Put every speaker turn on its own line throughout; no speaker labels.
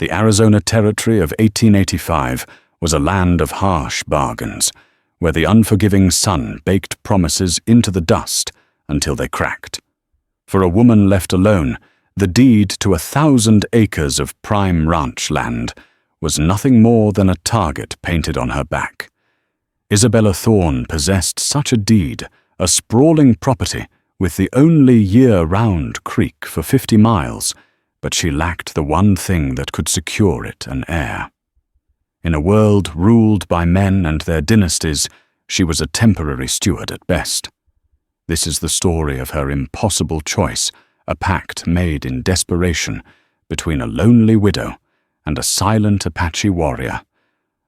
The Arizona Territory of 1885 was a land of harsh bargains, where the unforgiving sun baked promises into the dust until they cracked. For a woman left alone, the deed to 1,000 acres of prime ranch land was nothing more than a target painted on her back. Isabella Thorne possessed such a deed, a sprawling property with the only year-round creek for 50 miles, but she lacked the one thing that could secure it an heir. In a world ruled by men and their dynasties, she was a temporary steward at best. This is the story of her impossible choice, a pact made in desperation between a lonely widow and a silent Apache warrior,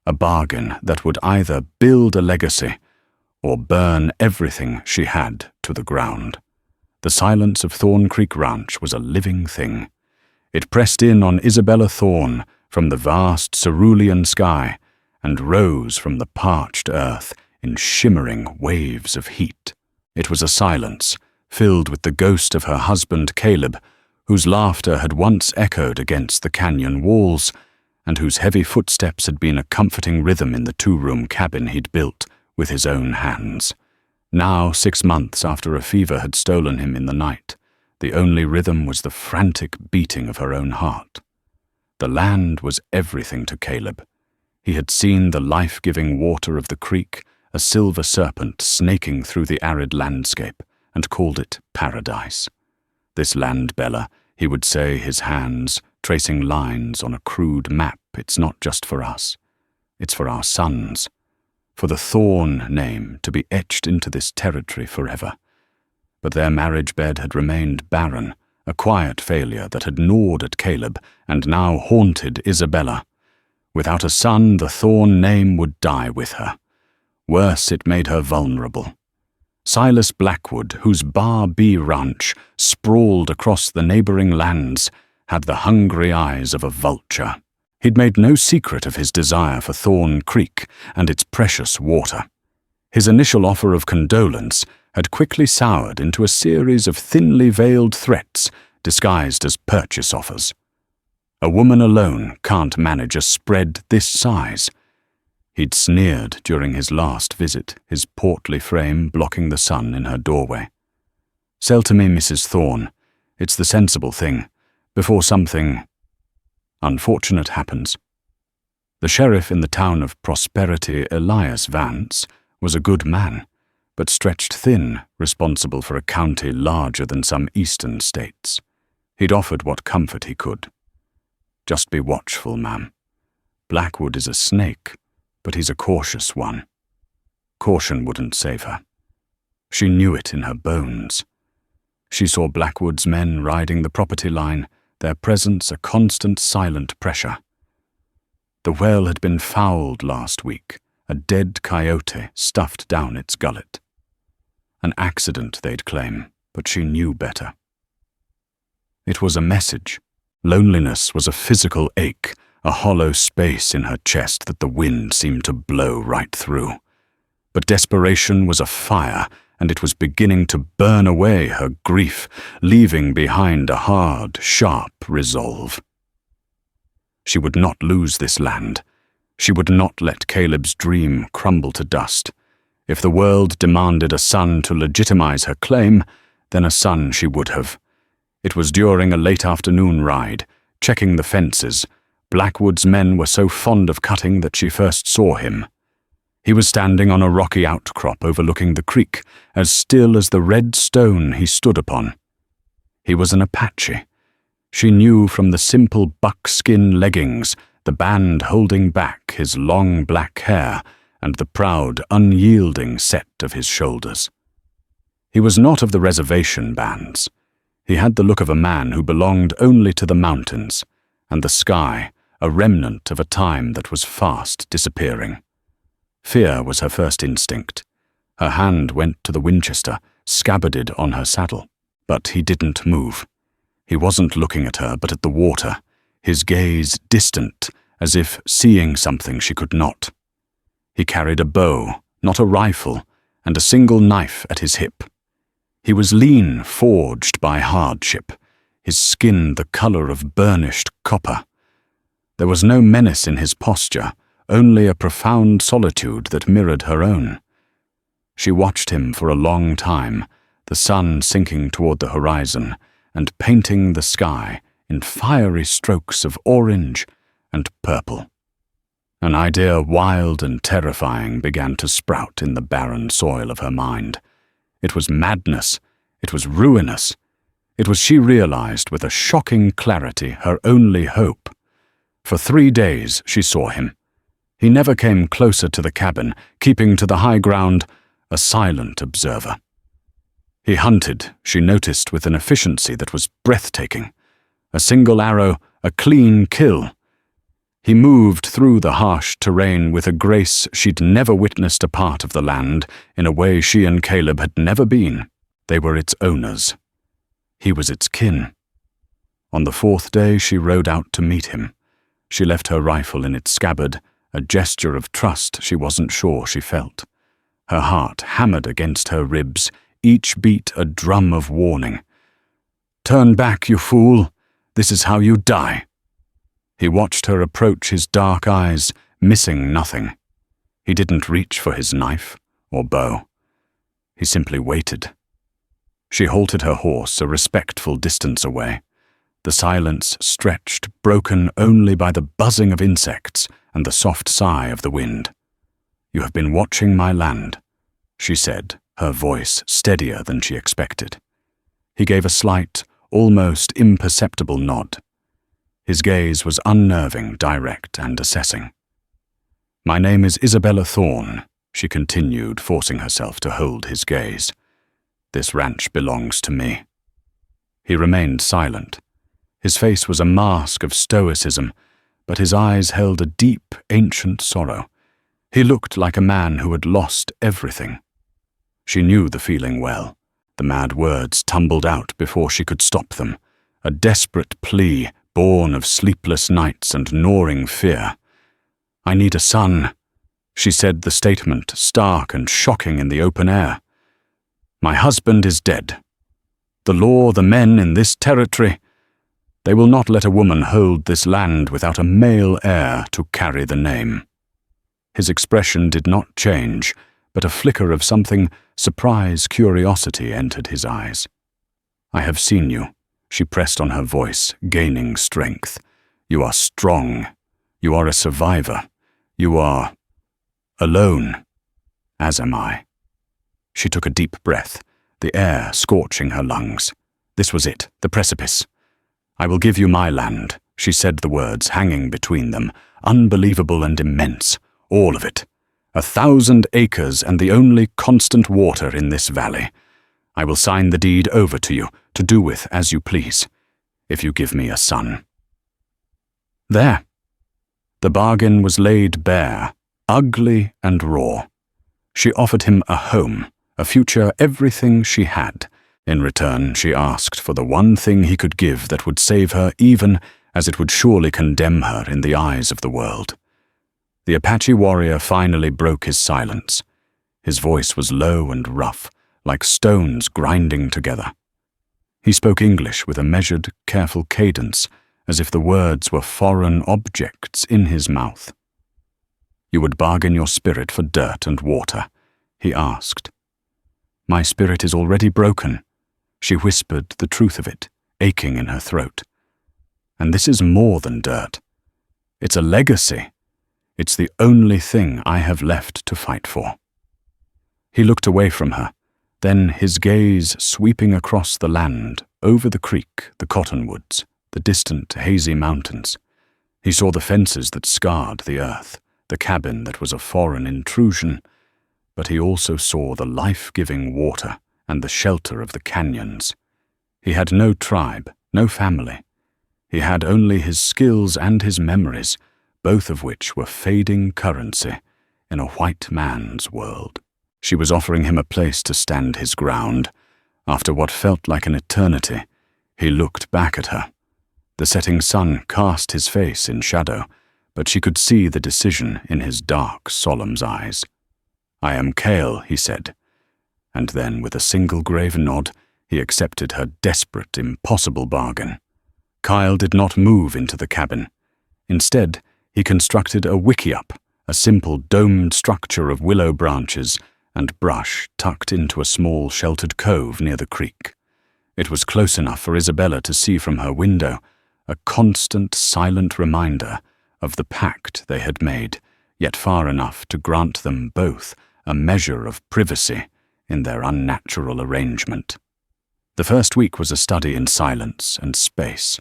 a bargain that would either build a legacy or burn everything she had to the ground. The silence of Thorn Creek Ranch was a living thing. It pressed in on Isabella Thorne from the vast cerulean sky and rose from the parched earth in shimmering waves of heat. It was a silence filled with the ghost of her husband Caleb, whose laughter had once echoed against the canyon walls, and whose heavy footsteps had been a comforting rhythm in the two-room cabin he'd built with his own hands. Now, 6 months after a fever had stolen him in the night, the only rhythm was the frantic beating of her own heart. The land was everything to Caleb. He had seen the life-giving water of the creek, a silver serpent snaking through the arid landscape, and called it paradise. This land, Bella, he would say, his hands tracing lines on a crude map, it's not just for us. It's for our sons. For the Thorne name to be etched into this territory forever. But their marriage bed had remained barren, a quiet failure that had gnawed at Caleb and now haunted Isabella. Without a son, the Thorne name would die with her. Worse, it made her vulnerable. Silas Blackwood, whose Bar B ranch sprawled across the neighboring lands, had the hungry eyes of a vulture. He'd made no secret of his desire for Thorn Creek and its precious water. His initial offer of condolence had quickly soured into a series of thinly veiled threats disguised as purchase offers. A woman alone can't manage a spread this size. He'd sneered during his last visit, his portly frame blocking the sun in her doorway. "Sell to me, Mrs. Thorne. It's the sensible thing, before something unfortunate happens." The sheriff in the town of Prosperity, Elias Vance, was a good man, but stretched thin, responsible for a county larger than some eastern states. He'd offered what comfort he could. "Just be watchful, ma'am. Blackwood is a snake, but he's a cautious one." Caution wouldn't save her. She knew it in her bones. She saw Blackwood's men riding the property line, their presence a constant silent pressure. The well had been fouled last week, a dead coyote stuffed down its gullet. An accident, they'd claim, but she knew better. It was a message. Loneliness was a physical ache, a hollow space in her chest that the wind seemed to blow right through. But desperation was a fire, and it was beginning to burn away her grief, leaving behind a hard, sharp resolve. She would not lose this land. She would not let Caleb's dream crumble to dust. If the world demanded a son to legitimize her claim, then a son she would have. It was during a late afternoon ride, checking the fences. Blackwood's men were so fond of cutting that she first saw him. He was standing on a rocky outcrop overlooking the creek, as still as the red stone he stood upon. He was an Apache. She knew from the simple buckskin leggings, the band holding back his long black hair, and the proud, unyielding set of his shoulders. He was not of the reservation bands. He had the look of a man who belonged only to the mountains, and the sky, a remnant of a time that was fast disappearing. Fear was her first instinct. Her hand went to the Winchester, scabbarded on her saddle. But he didn't move. He wasn't looking at her, but at the water, his gaze distant, as if seeing something she could not. He carried a bow, not a rifle, and a single knife at his hip. He was lean, forged by hardship, his skin the color of burnished copper. There was no menace in his posture, only a profound solitude that mirrored her own. She watched him for a long time, the sun sinking toward the horizon and painting the sky in fiery strokes of orange and purple. An idea wild and terrifying began to sprout in the barren soil of her mind. It was madness. It was ruinous. It was, she realized with a shocking clarity, her only hope. For 3 days she saw him. He never came closer to the cabin, keeping to the high ground, a silent observer. He hunted, she noticed, with an efficiency that was breathtaking. A single arrow, a clean kill. He moved through the harsh terrain with a grace she'd never witnessed a part of the land, in a way she and Caleb had never been. They were its owners. He was its kin. On the 4th day she rode out to meet him. She left her rifle in its scabbard, a gesture of trust she wasn't sure she felt. Her heart hammered against her ribs, each beat a drum of warning. "Turn back, you fool! This is how you die." He watched her approach, his dark eyes, missing nothing. He didn't reach for his knife or bow. He simply waited. She halted her horse a respectful distance away. The silence stretched, broken only by the buzzing of insects and the soft sigh of the wind. "You have been watching my land," she said, her voice steadier than she expected. He gave a slight, almost imperceptible nod. His gaze was unnerving, direct, and assessing. "My name is Isabella Thorne," she continued, forcing herself to hold his gaze. "This ranch belongs to me." He remained silent. His face was a mask of stoicism, but his eyes held a deep, ancient sorrow. He looked like a man who had lost everything. She knew the feeling well. The mad words tumbled out before she could stop them, a desperate plea born of sleepless nights and gnawing fear. "I need a son," she said, the statement stark and shocking in the open air. "My husband is dead. The law, the men in this territory, they will not let a woman hold this land without a male heir to carry the name." His expression did not change, but a flicker of something, surprise, curiosity entered his eyes. "I have seen you," she pressed on her voice, gaining strength. "You are strong. You are a survivor. You are alone, as am I." She took a deep breath, the air scorching her lungs. This was it, the precipice. "I will give you my land," she said, the words hanging between them, unbelievable and immense, all of it. 1,000 acres and the only constant water in this valley. I will sign the deed over to you, to do with as you please, if you give me a son. There. The bargain was laid bare, ugly and raw. She offered him a home, a future, everything she had. In return, she asked for the one thing he could give that would save her, even as it would surely condemn her in the eyes of the world. The Apache warrior finally broke his silence. His voice was low and rough, like stones grinding together. He spoke English with a measured, careful cadence, as if the words were foreign objects in his mouth. "You would bargain your spirit for dirt and water?" he asked. "My spirit is already broken," she whispered the truth of it, aching in her throat. "And this is more than dirt. It's a legacy. It's the only thing I have left to fight for." He looked away from her, then his gaze sweeping across the land, over the creek, the cottonwoods, the distant hazy mountains. He saw the fences that scarred the earth, the cabin that was a foreign intrusion, but he also saw the life-giving water and the shelter of the canyons. He had no tribe, no family. He had only his skills and his memories, both of which were fading currency in a white man's world. She was offering him a place to stand his ground. After what felt like an eternity, he looked back at her. The setting sun cast his face in shadow, but she could see the decision in his dark, solemn eyes. "I am Cale," he said, and then with a single grave nod, he accepted her desperate, impossible bargain. Kyle did not move into the cabin. Instead, he constructed a wickiup, a simple domed structure of willow branches and brush tucked into a small sheltered cove near the creek. It was close enough for Isabella to see from her window, a constant, silent reminder of the pact they had made, yet far enough to grant them both a measure of privacy in their unnatural arrangement. The first week was a study in silence and space.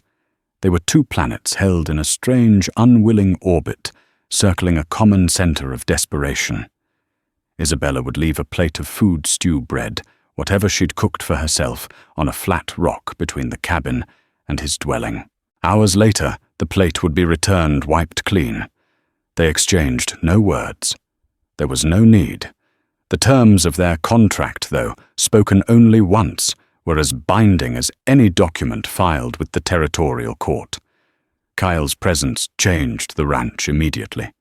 They were two planets held in a strange, unwilling orbit, circling a common center of desperation. Isabella would leave a plate of food stew bread, whatever she'd cooked for herself, on a flat rock between the cabin and his dwelling. Hours later, the plate would be returned wiped clean. They exchanged no words. There was no need. The terms of their contract, though, spoken only once, were as binding as any document filed with the territorial court. Kyle's presence changed the ranch immediately.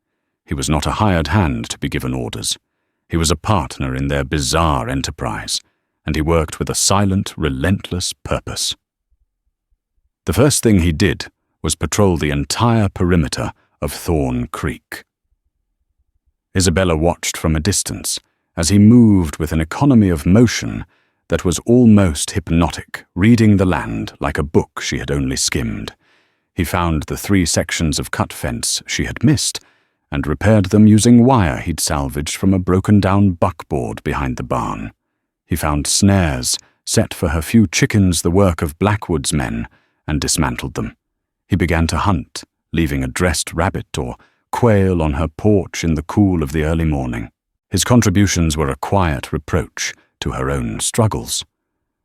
He was not a hired hand to be given orders. He was a partner in their bizarre enterprise, and he worked with a silent, relentless purpose. The first thing he did was patrol the entire perimeter of Thorn Creek. Isabella watched from a distance as he moved with an economy of motion that was almost hypnotic, reading the land like a book she had only skimmed. He found the 3 sections of cut fence she had missed and repaired them using wire he'd salvaged from a broken-down buckboard behind the barn. He found snares set for her few chickens, the work of Blackwood's men, and dismantled them. He began to hunt, leaving a dressed rabbit or quail on her porch in the cool of the early morning. His contributions were a quiet reproach to her own struggles.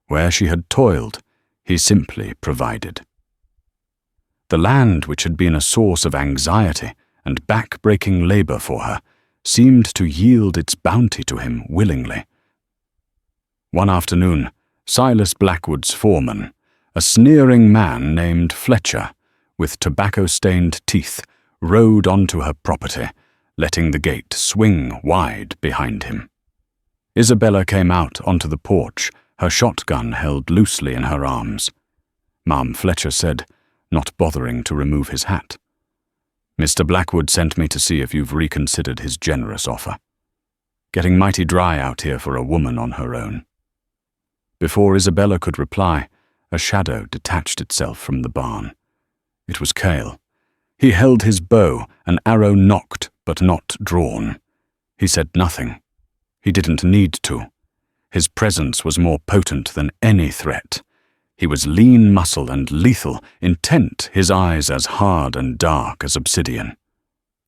Where she had toiled, he simply provided. The land, which had been a source of anxiety and back-breaking labor for her, seemed to yield its bounty to him willingly. One afternoon, Silas Blackwood's foreman, a sneering man named Fletcher, with tobacco-stained teeth, rode onto her property, letting the gate swing wide behind him. Isabella came out onto the porch, her shotgun held loosely in her arms. Ma'am Fletcher said, not bothering to remove his hat. "Mr. Blackwood sent me to see if you've reconsidered his generous offer. Getting mighty dry out here for a woman on her own." Before Isabella could reply, a shadow detached itself from the barn. It was Cale. He held his bow, an arrow nocked but not drawn. He said nothing. He didn't need to. His presence was more potent than any threat. He was lean muscle and lethal, intent, his eyes as hard and dark as obsidian.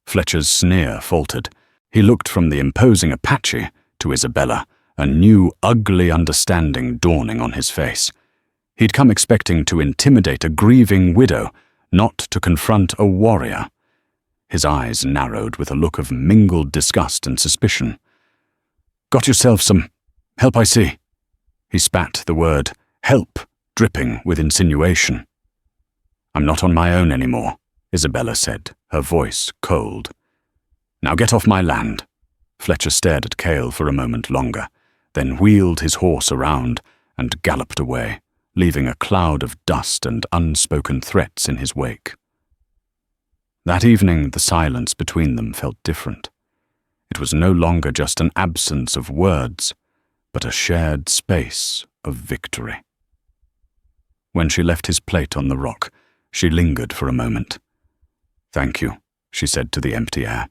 Fletcher's sneer faltered. He looked from the imposing Apache to Isabella, a new, ugly understanding dawning on his face. He'd come expecting to intimidate a grieving widow, not to confront a warrior. His eyes narrowed with a look of mingled disgust and suspicion. "Got yourself some help, I see." He spat the word help, dripping with insinuation. "I'm not on my own anymore," Isabella said, her voice cold. "Now get off my land." Fletcher stared at Cale for a moment longer, then wheeled his horse around and galloped away, leaving a cloud of dust and unspoken threats in his wake. That evening, the silence between them felt different. It was no longer just an absence of words, but a shared space of victory. When she left his plate on the rock, she lingered for a moment. "Thank you," she said to the empty air.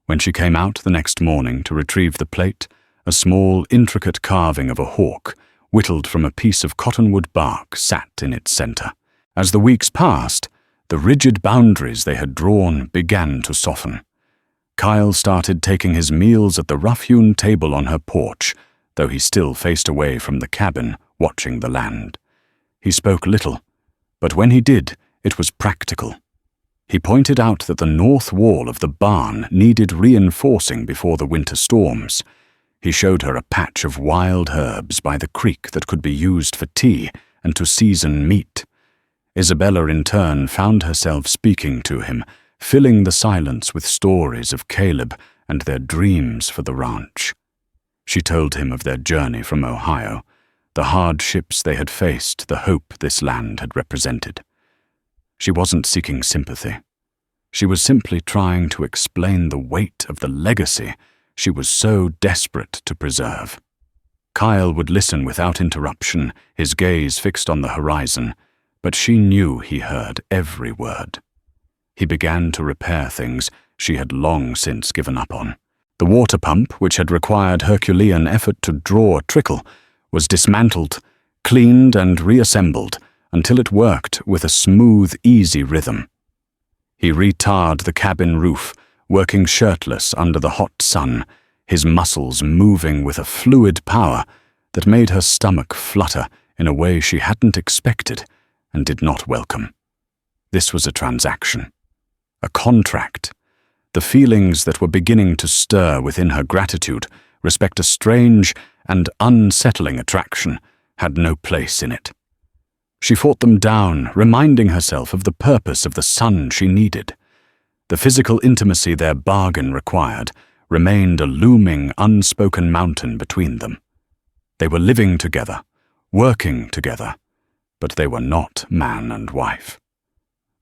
When she came out the next morning to retrieve the plate, a small, intricate carving of a hawk, whittled from a piece of cottonwood bark, sat in its center. As the weeks passed, the rigid boundaries they had drawn began to soften. Kyle started taking his meals at the rough-hewn table on her porch, though he still faced away from the cabin, watching the land. He spoke little, but when he did, it was practical. He pointed out that the north wall of the barn needed reinforcing before the winter storms. He showed her a patch of wild herbs by the creek that could be used for tea and to season meat. Isabella, in turn, found herself speaking to him, filling the silence with stories of Caleb and their dreams for the ranch. She told him of their journey from Ohio, the hardships they had faced, the hope this land had represented. She wasn't seeking sympathy. She was simply trying to explain the weight of the legacy she was so desperate to preserve. Kyle would listen without interruption, his gaze fixed on the horizon, but she knew he heard every word. He began to repair things she had long since given up on. The water pump, which had required Herculean effort to draw a trickle, was dismantled, cleaned and reassembled until it worked with a smooth, easy rhythm. He retarred the cabin roof, working shirtless under the hot sun, his muscles moving with a fluid power that made her stomach flutter in a way she hadn't expected and did not welcome. This was a transaction, a contract. The feelings that were beginning to stir within her gratitude respect a strange and unsettling attraction had no place in it. She fought them down, reminding herself of the purpose of the son she needed. The physical intimacy their bargain required remained a looming, unspoken mountain between them. They were living together, working together, but they were not man and wife.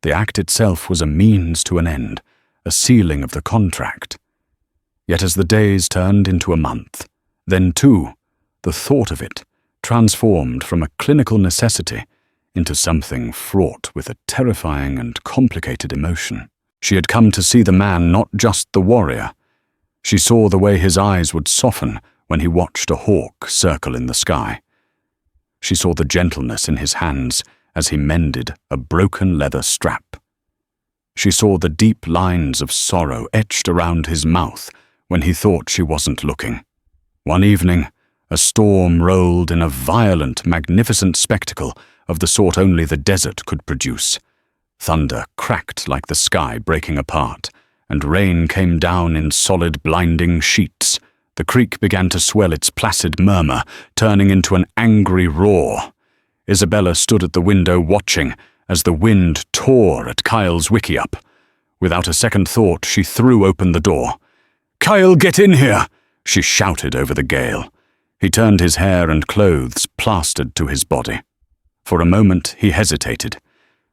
The act itself was a means to an end, a sealing of the contract. Yet as the days turned into a month, then two, the thought of it transformed from a clinical necessity into something fraught with a terrifying and complicated emotion. She had come to see the man, not just the warrior. She saw the way his eyes would soften when he watched a hawk circle in the sky. She saw the gentleness in his hands as he mended a broken leather strap. She saw the deep lines of sorrow etched around his mouth when he thought she wasn't looking. One evening, a storm rolled in a violent, magnificent spectacle of the sort only the desert could produce. Thunder cracked like the sky breaking apart, and rain came down in solid, blinding sheets. The creek began to swell its placid murmur, turning into an angry roar. Isabella stood at the window watching as the wind tore at Kyle's wickiup. Without a second thought, she threw open the door. "Kyle, get in here!" she shouted over the gale. He turned his hair and clothes plastered to his body. For a moment, he hesitated.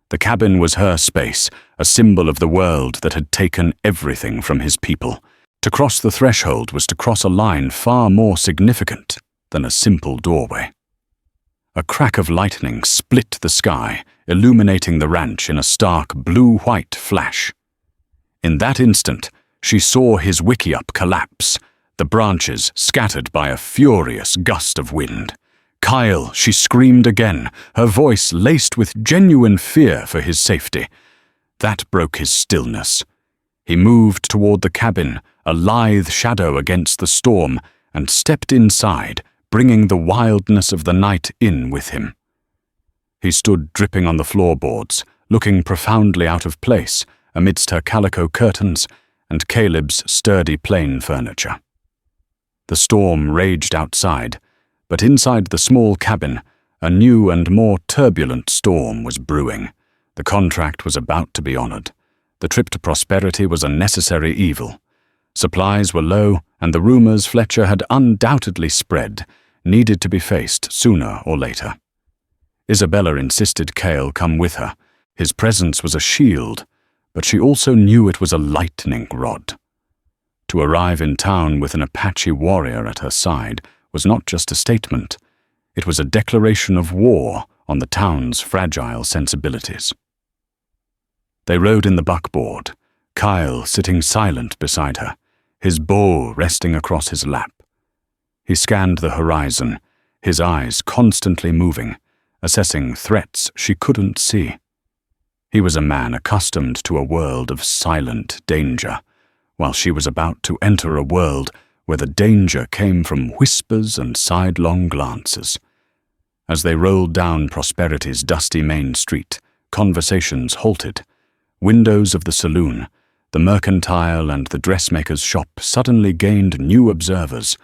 The cabin was her space, a symbol of the world that had taken everything from his people. To cross the threshold was to cross a line far more significant than a simple doorway. A crack of lightning split the sky, illuminating the ranch in a stark blue-white flash. In that instant, she saw his wickiup collapse, the branches scattered by a furious gust of wind. "Kyle," she screamed again, her voice laced with genuine fear for his safety. That broke his stillness. He moved toward the cabin, a lithe shadow against the storm, and stepped inside, bringing the wildness of the night in with him. He stood dripping on the floorboards, looking profoundly out of place amidst her calico curtains and Caleb's sturdy plain furniture. The storm raged outside, but inside the small cabin, a new and more turbulent storm was brewing. The contract was about to be honored. The trip to prosperity was a necessary evil. Supplies were low, and the rumors Fletcher had undoubtedly spread needed to be faced sooner or later. Isabella insisted Cale come with her. His presence was a shield, but she also knew it was a lightning rod. To arrive in town with an Apache warrior at her side was not just a statement, it was a declaration of war on the town's fragile sensibilities. They rode in the buckboard, Kyle sitting silent beside her, his bow resting across his lap. He scanned the horizon, his eyes constantly moving, assessing threats she couldn't see. He was a man accustomed to a world of silent danger, while she was about to enter a world where the danger came from whispers and sidelong glances. As they rolled down Prosperity's dusty main street, conversations halted. Windows of the saloon, the mercantile and the dressmaker's shop suddenly gained new observers,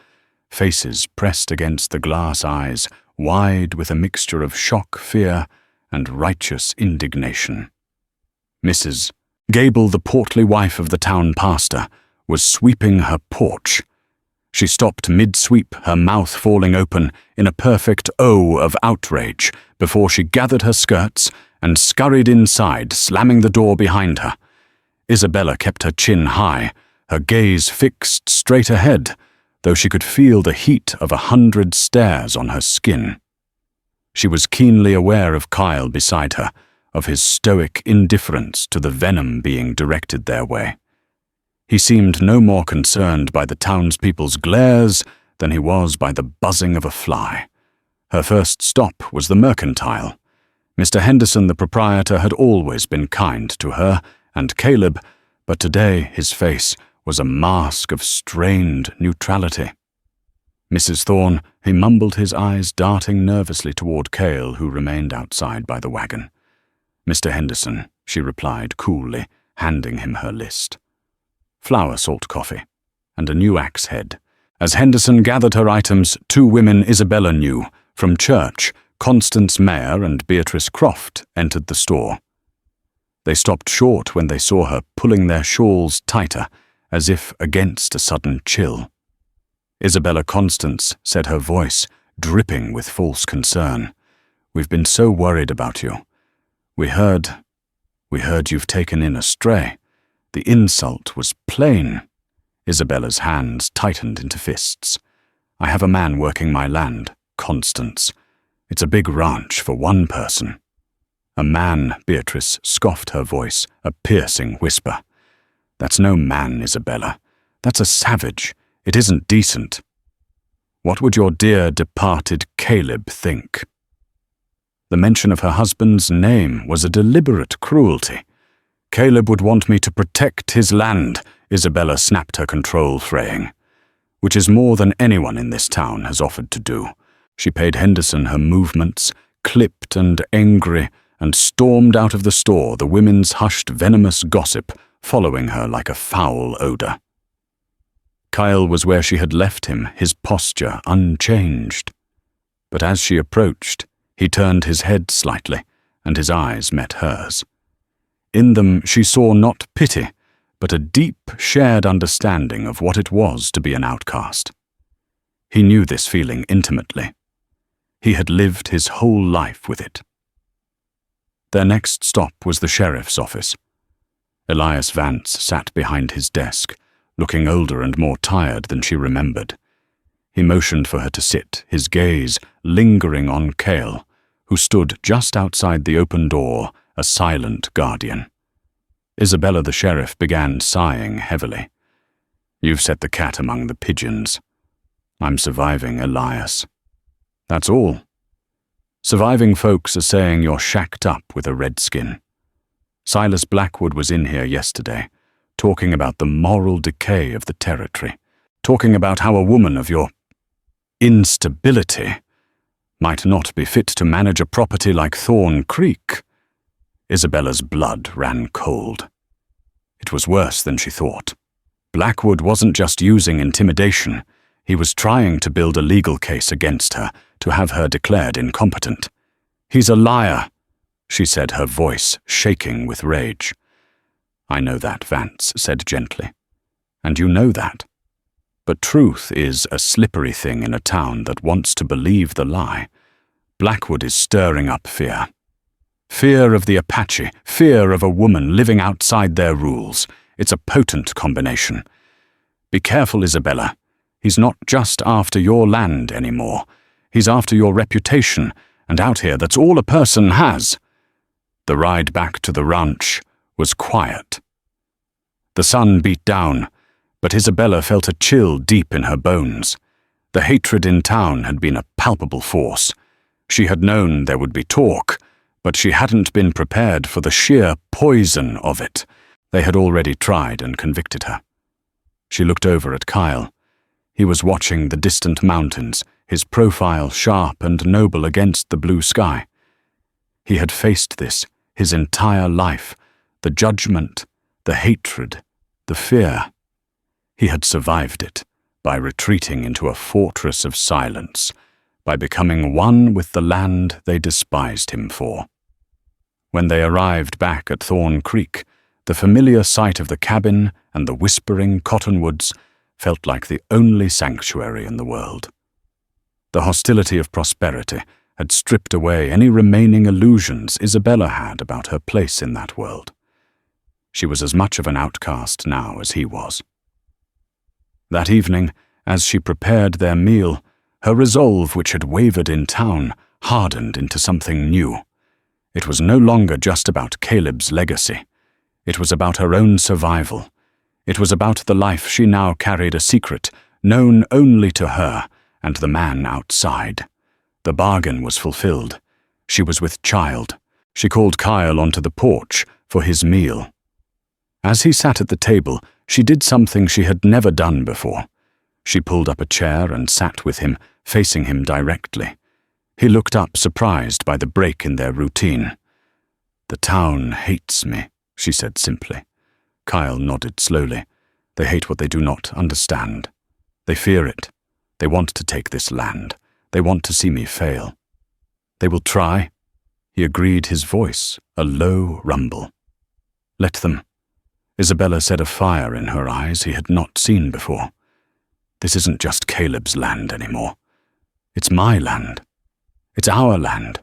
faces pressed against the glass eyes, wide with a mixture of shock, fear, and righteous indignation. Mrs. Gable, the portly wife of the town pastor, was sweeping her porch. She stopped mid-sweep, her mouth falling open in a perfect O of outrage before she gathered her skirts and scurried inside, slamming the door behind her. Isabella kept her chin high, her gaze fixed straight ahead, though she could feel the heat of 100 stares on her skin. She was keenly aware of Kyle beside her, of his stoic indifference to the venom being directed their way. He seemed no more concerned by the townspeople's glares than he was by the buzzing of a fly. Her first stop was the mercantile. Mr. Henderson, the proprietor, had always been kind to her and Caleb, but today his face was a mask of strained neutrality. Mrs. Thorne, he mumbled, his eyes darting nervously toward Cale, who remained outside by the wagon. Mr. Henderson, she replied coolly, handing him her list. Flour salt coffee, and a new axe head. As Henderson gathered her items, 2 women Isabella knew, from church, Constance Mayer and Beatrice Croft, entered the store. They stopped short when they saw her pulling their shawls tighter, as if against a sudden chill. Isabella Constance said, her voice dripping with false concern, "We've been so worried about you. We heard you've taken in a stray." The insult was plain. Isabella's hands tightened into fists. "I have a man working my land, Constance. It's a big ranch for one person." "A man," Beatrice scoffed, her voice a piercing whisper. "That's no man, Isabella. That's a savage. It isn't decent. What would your dear departed Caleb think?" The mention of her husband's name was a deliberate cruelty. "Caleb would want me to protect his land," Isabella snapped, her control fraying, "which is more than anyone in this town has offered to do." She paid Henderson her movements, clipped and angry, and stormed out of the store, the women's hushed venomous gossip following her like a foul odor. Kyle was where she had left him, his posture unchanged. But as she approached, he turned his head slightly, and his eyes met hers. In them she saw not pity, but a deep, shared understanding of what it was to be an outcast. He knew this feeling intimately. He had lived his whole life with it. Their next stop was the sheriff's office. Elias Vance sat behind his desk, looking older and more tired than she remembered. He motioned for her to sit, his gaze lingering on Cale, who stood just outside the open door, a silent guardian. Isabella the sheriff began sighing heavily. "You've set the cat among the pigeons. I'm surviving, Elias. That's all. Surviving folks are saying you're shacked up with a redskin. Silas Blackwood was in here yesterday, talking about the moral decay of the territory, talking about how a woman of your instability might not be fit to manage a property like Thorn Creek." Isabella's blood ran cold. It was worse than she thought. Blackwood wasn't just using intimidation. He was trying to build a legal case against her, to have her declared incompetent. "He's a liar," she said, her voice shaking with rage. "I know that," Vance said gently. "And you know that. But truth is a slippery thing in a town that wants to believe the lie. Blackwood is stirring up fear. Fear of the Apache, fear of a woman living outside their rules. It's a potent combination. Be careful, Isabella. He's not just after your land anymore. He's after your reputation, and out here that's all a person has." The ride back to the ranch was quiet. The sun beat down, but Isabella felt a chill deep in her bones. The hatred in town had been a palpable force. She had known there would be talk, but she hadn't been prepared for the sheer poison of it. They had already tried and convicted her. She looked over at Kyle. He was watching the distant mountains, his profile sharp and noble against the blue sky. He had faced this his entire life, the judgment, the hatred, the fear. He had survived it by retreating into a fortress of silence, by becoming one with the land they despised him for. When they arrived back at Thorn Creek, the familiar sight of the cabin and the whispering cottonwoods felt like the only sanctuary in the world. The hostility of prosperity had stripped away any remaining illusions Isabella had about her place in that world. She was as much of an outcast now as he was. That evening, as she prepared their meal, her resolve, which had wavered in town, hardened into something new. It was no longer just about Caleb's legacy. It was about her own survival. It was about the life she now carried a secret, known only to her and the man outside. The bargain was fulfilled. She was with child. She called Kyle onto the porch for his meal. As he sat at the table, she did something she had never done before. She pulled up a chair and sat with him, facing him directly. He looked up, surprised by the break in their routine. "The town hates me," she said simply. Kyle nodded slowly. "They hate what they do not understand. They fear it. They want to take this land. They want to see me fail. They will try." He agreed, his voice a low rumble. "Let them." Isabella said, a fire in her eyes he had not seen before. "This isn't just Caleb's land anymore. It's my land. It's our land."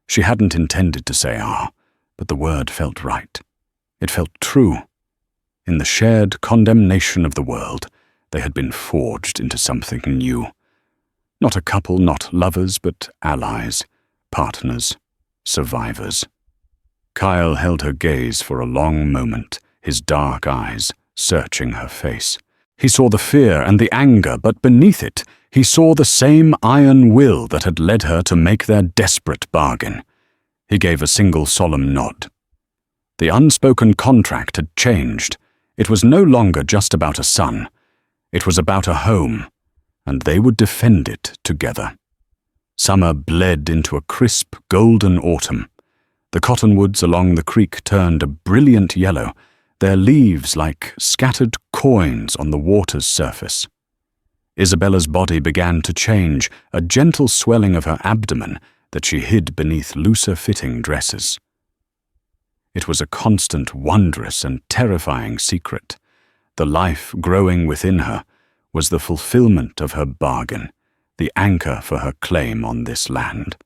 She hadn't intended to say our, but the word felt right. It felt true. In the shared condemnation of the world, they had been forged into something new. Not a couple, not lovers, but allies, partners, survivors. Kyle held her gaze for a long moment, his dark eyes searching her face. He saw the fear and the anger, but beneath it, he saw the same iron will that had led her to make their desperate bargain. He gave a single solemn nod. The unspoken contract had changed. It was no longer just about a son. It was about a home, and they would defend it together. Summer bled into a crisp, golden autumn. The cottonwoods along the creek turned a brilliant yellow, their leaves like scattered coins on the water's surface. Isabella's body began to change, a gentle swelling of her abdomen that she hid beneath looser-fitting dresses. It was a constant, wondrous and terrifying secret. The life growing within her was the fulfillment of her bargain, the anchor for her claim on this land.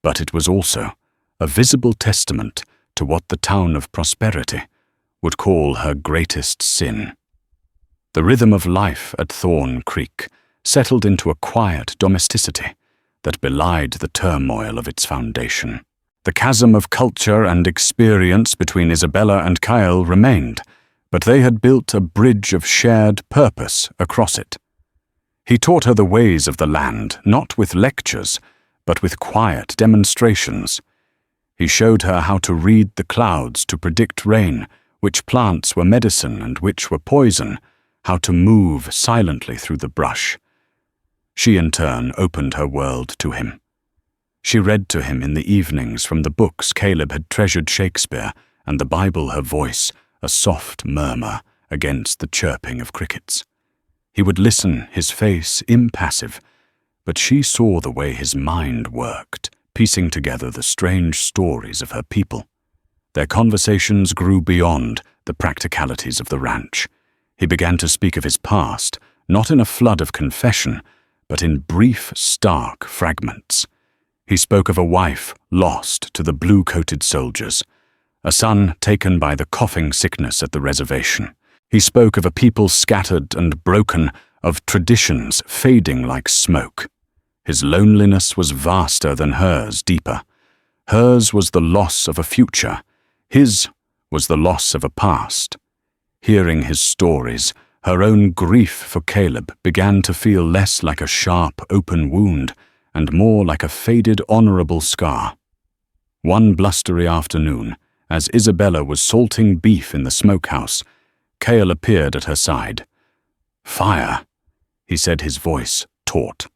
But it was also a visible testament to what the town of Prosperity would call her greatest sin. The rhythm of life at Thorn Creek settled into a quiet domesticity that belied the turmoil of its foundation. The chasm of culture and experience between Isabella and Kyle remained, but they had built a bridge of shared purpose across it. He taught her the ways of the land, not with lectures, but with quiet demonstrations. He showed her how to read the clouds to predict rain, which plants were medicine and which were poison, how to move silently through the brush. She in turn opened her world to him. She read to him in the evenings from the books Caleb had treasured Shakespeare, and the Bible her voice, a soft murmur against the chirping of crickets. He would listen, his face impassive, but she saw the way his mind worked, piecing together the strange stories of her people. Their conversations grew beyond the practicalities of the ranch. He began to speak of his past, not in a flood of confession, but in brief, stark fragments. He spoke of a wife lost to the blue-coated soldiers, a son taken by the coughing sickness at the reservation. He spoke of a people scattered and broken, of traditions fading like smoke. His loneliness was vaster than hers, deeper. Hers was the loss of a future. His was the loss of a past. Hearing his stories, her own grief for Caleb began to feel less like a sharp, open wound and more like a faded, honorable scar. One blustery afternoon, as Isabella was salting beef in the smokehouse, Cale appeared at her side. "Fire," he said, his voice taut.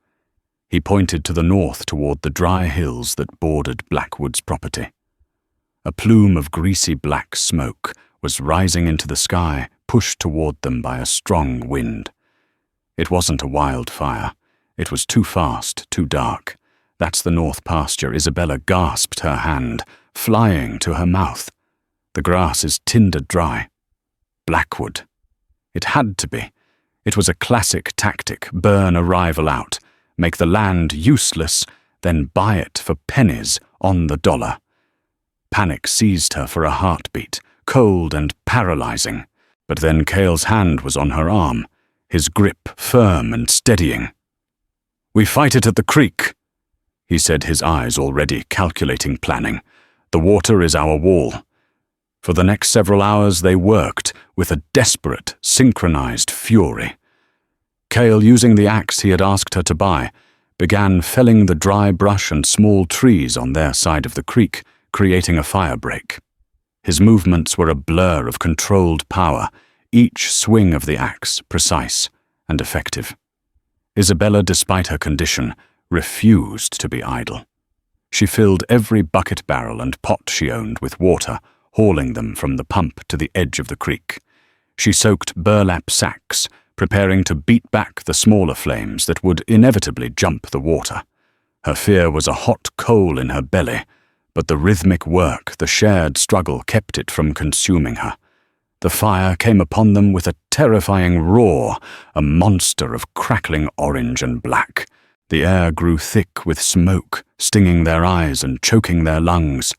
He pointed to the north toward the dry hills that bordered Blackwood's property. A plume of greasy black smoke was rising into the sky, pushed toward them by a strong wind. It wasn't a wildfire. It was too fast, too dark. "That's the north pasture." Isabella gasped, her hand flying to her mouth. "The grass is tinder dry." Blackwood. It had to be. It was a classic tactic: burn a rival out, make the land useless, then buy it for pennies on the dollar. Panic seized her for a heartbeat. cold and paralyzing, but then Cale's hand was on her arm, his grip firm and steadying. "We fight it at the creek," he said, his eyes already calculating planning. "The water is our wall." For the next several hours they worked with a desperate, synchronized fury. Cale, using the axe he had asked her to buy, began felling the dry brush and small trees on their side of the creek, creating a fire break. His movements were a blur of controlled power, each swing of the axe precise and effective. Isabella, despite her condition, refused to be idle. She filled every bucket barrel and pot she owned with water, hauling them from the pump to the edge of the creek. She soaked burlap sacks, preparing to beat back the smaller flames that would inevitably jump the water. Her fear was a hot coal in her belly, but the rhythmic work, the shared struggle, kept it from consuming her. The fire came upon them with a terrifying roar, a monster of crackling orange and black. The air grew thick with smoke, stinging their eyes and choking their lungs.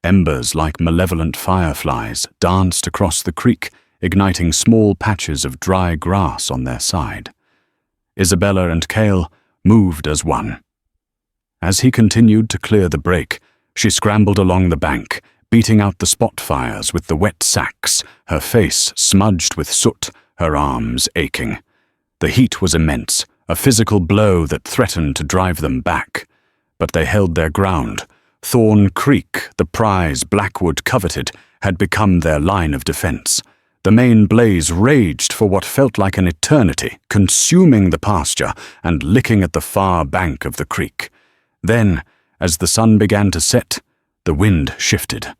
Embers like malevolent fireflies danced across the creek, igniting small patches of dry grass on their side. Isabella and Cale moved as one. As he continued to clear the break, she scrambled along the bank, beating out the spot fires with the wet sacks, her face smudged with soot, her arms aching. The heat was immense, a physical blow that threatened to drive them back. But they held their ground. Thorn Creek, the prize Blackwood coveted, had become their line of defense. The main blaze raged for what felt like an eternity, consuming the pasture and licking at the far bank of the creek. Then, as the sun began to set, the wind shifted.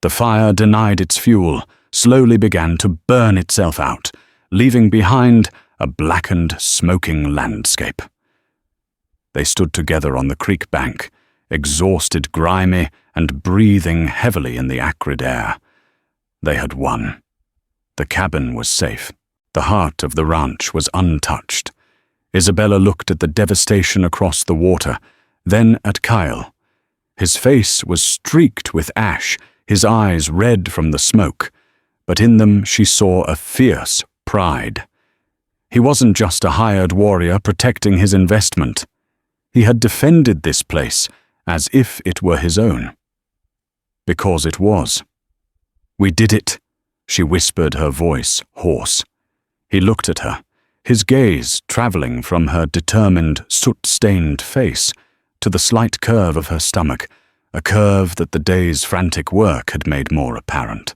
The fire denied its fuel, slowly began to burn itself out, leaving behind a blackened, smoking landscape. They stood together on the creek bank, exhausted, grimy, and breathing heavily in the acrid air. They had won. The cabin was safe. The heart of the ranch was untouched. Isabella looked at the devastation across the water, then at Kyle. His face was streaked with ash, his eyes red from the smoke, but in them she saw a fierce pride. He wasn't just a hired warrior protecting his investment. He had defended this place as if it were his own. Because it was. "We did it," she whispered, her voice hoarse. He looked at her, his gaze traveling from her determined, soot-stained face to the slight curve of her stomach, a curve that the day's frantic work had made more apparent.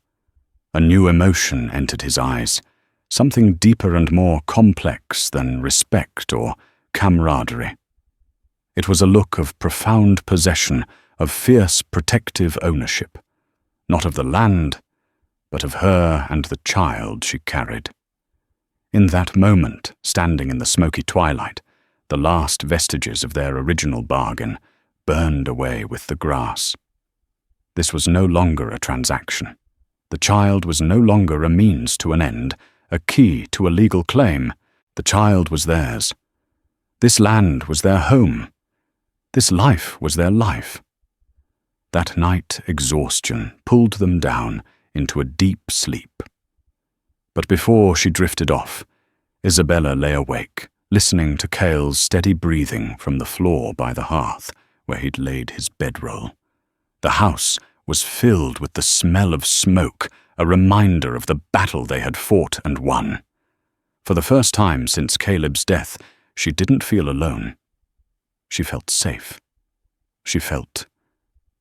A new emotion entered his eyes, something deeper and more complex than respect or camaraderie. It was a look of profound possession, of fierce protective ownership, not of the land, but of her and the child she carried. In that moment, standing in the smoky twilight, the last vestiges of their original bargain burned away with the grass. This was no longer a transaction. The child was no longer a means to an end, a key to a legal claim. The child was theirs. This land was their home. This life was their life. That night, exhaustion pulled them down into a deep sleep. But before she drifted off, Isabella lay awake, listening to Cale's steady breathing from the floor by the hearth where he'd laid his bedroll. The house was filled with the smell of smoke, a reminder of the battle they had fought and won. For the first time since Caleb's death, she didn't feel alone. She felt safe. She felt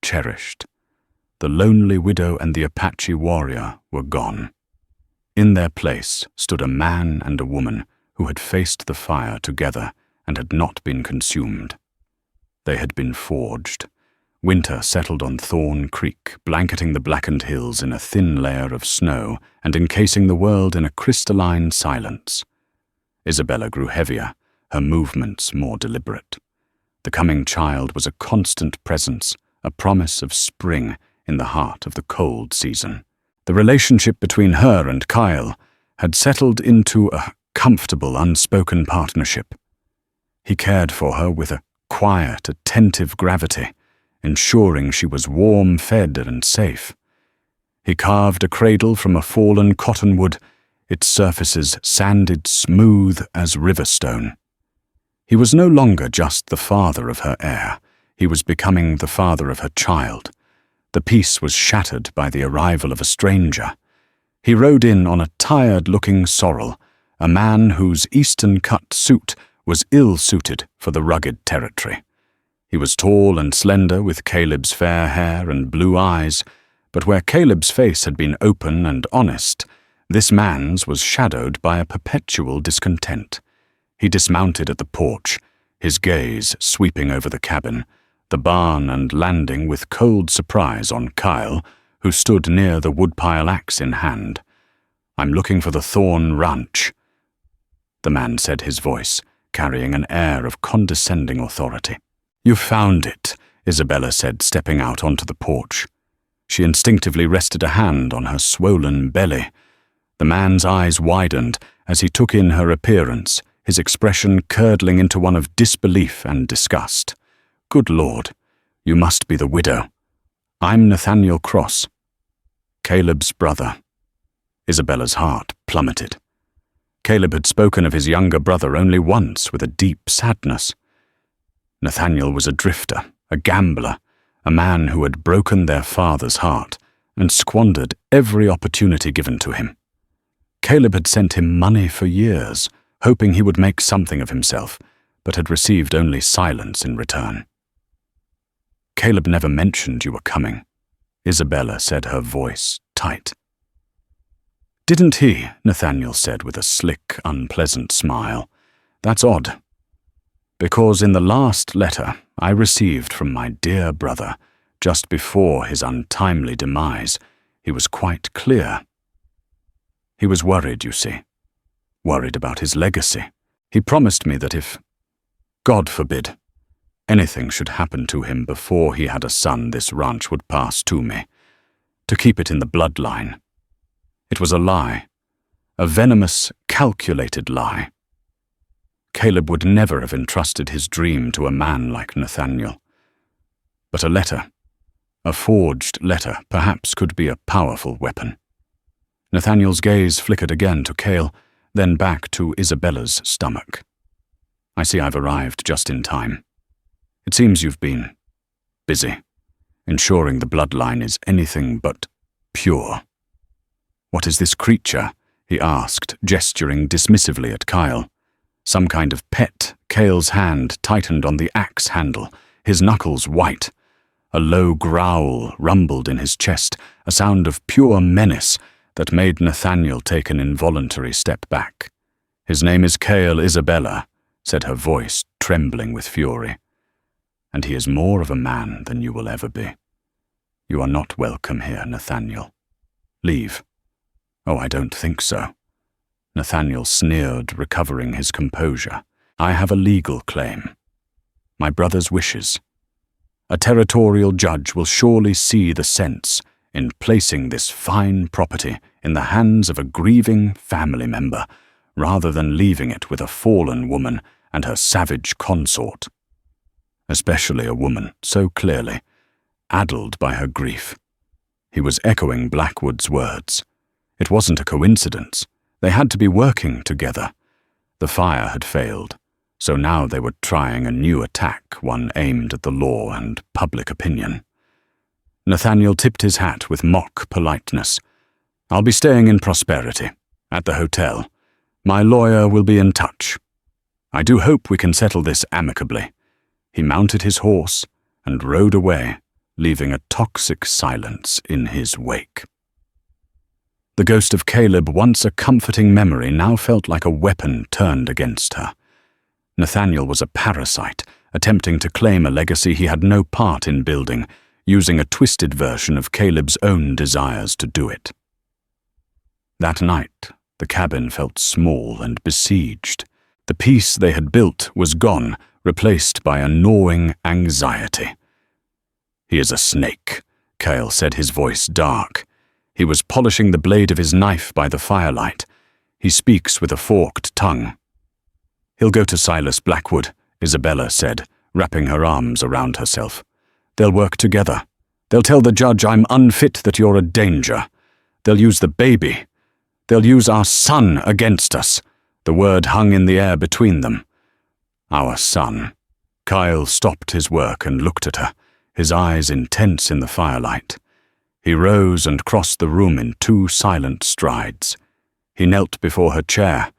cherished. The lonely widow and the Apache warrior were gone. In their place stood a man and a woman who had faced the fire together and had not been consumed. They had been forged. Winter settled on Thorn Creek, blanketing the blackened hills in a thin layer of snow and encasing the world in a crystalline silence. Isabella grew heavier, her movements more deliberate. The coming child was a constant presence, a promise of spring in the heart of the cold season. The relationship between her and Kyle had settled into a comfortable, unspoken partnership. He cared for her with a quiet, attentive gravity, ensuring she was warm-fed and safe. He carved a cradle from a fallen cottonwood, its surfaces sanded smooth as river stone. He was no longer just the father of her heir. He was becoming the father of her child. The peace was shattered by the arrival of a stranger. He rode in on a tired-looking sorrel, a man whose Eastern-cut suit was ill-suited for the rugged territory. He was tall and slender, with Caleb's fair hair and blue eyes, but where Caleb's face had been open and honest, this man's was shadowed by a perpetual discontent. He dismounted at the porch, his gaze sweeping over the cabin, the barn and landing with cold surprise on Kyle, who stood near the woodpile axe in hand. "I'm looking for the Thorn Ranch," the man said, his voice carrying an air of condescending authority. "You found it," Isabella said, stepping out onto the porch. She instinctively rested a hand on her swollen belly. The man's eyes widened as he took in her appearance, his expression curdling into one of disbelief and disgust. "Good Lord, you must be the widow. I'm Nathaniel Cross, Caleb's brother." Isabella's heart plummeted. Caleb had spoken of his younger brother only once with a deep sadness. Nathaniel was a drifter, a gambler, a man who had broken their father's heart and squandered every opportunity given to him. Caleb had sent him money for years, hoping he would make something of himself, but had received only silence in return. "Caleb never mentioned you were coming," Isabella said, her voice tight. "Didn't he?" Nathaniel said with a slick, unpleasant smile. "That's odd. Because in the last letter I received from my dear brother, just before his untimely demise, he was quite clear. He was worried, you see. Worried about his legacy. He promised me that if, God forbid, anything should happen to him before he had a son, this ranch would pass to me, to keep it in the bloodline. It was a lie, a venomous, calculated lie. Caleb would never have entrusted his dream to a man like Nathaniel. But a letter, a forged letter, perhaps could be a powerful weapon." Nathaniel's gaze flickered again to Cale, then back to Isabella's stomach. "I see I've arrived just in time. It seems you've been busy, ensuring the bloodline is anything but pure." "What is this creature?" he asked, gesturing dismissively at Kyle. "Some kind of pet." Cale's hand tightened on the axe handle, his knuckles white. A low growl rumbled in his chest, a sound of pure menace that made Nathaniel take an involuntary step back. "His name is Cale, Isabella," said her voice, trembling with fury. "And he is more of a man than you will ever be. You are not welcome here, Nathaniel. Leave." "Oh, I don't think so." Nathaniel sneered, recovering his composure. "I have a legal claim. My brother's wishes. A territorial judge will surely see the sense in placing this fine property in the hands of a grieving family member, rather than leaving it with a fallen woman and her savage consort. Especially a woman so clearly addled by her grief." He was echoing Blackwood's words. It wasn't a coincidence. They had to be working together. The fire had failed, so now they were trying a new attack, one aimed at the law and public opinion. Nathaniel tipped his hat with mock politeness. "I'll be staying in Prosperity, at the hotel. My lawyer will be in touch. I do hope we can settle this amicably." He mounted his horse and rode away, leaving a toxic silence in his wake. The ghost of Caleb, once a comforting memory, now felt like a weapon turned against her. Nathaniel was a parasite, attempting to claim a legacy he had no part in building, using a twisted version of Caleb's own desires to do it. That night, the cabin felt small and besieged. The peace they had built was gone, replaced by a gnawing anxiety. "He is a snake," Cale said, his voice dark. He was polishing the blade of his knife by the firelight. "He speaks with a forked tongue." "He'll go to Silas Blackwood," Isabella said, wrapping her arms around herself. "They'll work together. They'll tell the judge I'm unfit, that you're a danger. They'll use the baby. They'll use our son against us." The word hung in the air between them. Our son. Kyle stopped his work and looked at her, his eyes intense in the firelight. He rose and crossed the room in 2 silent strides. He knelt before her chair,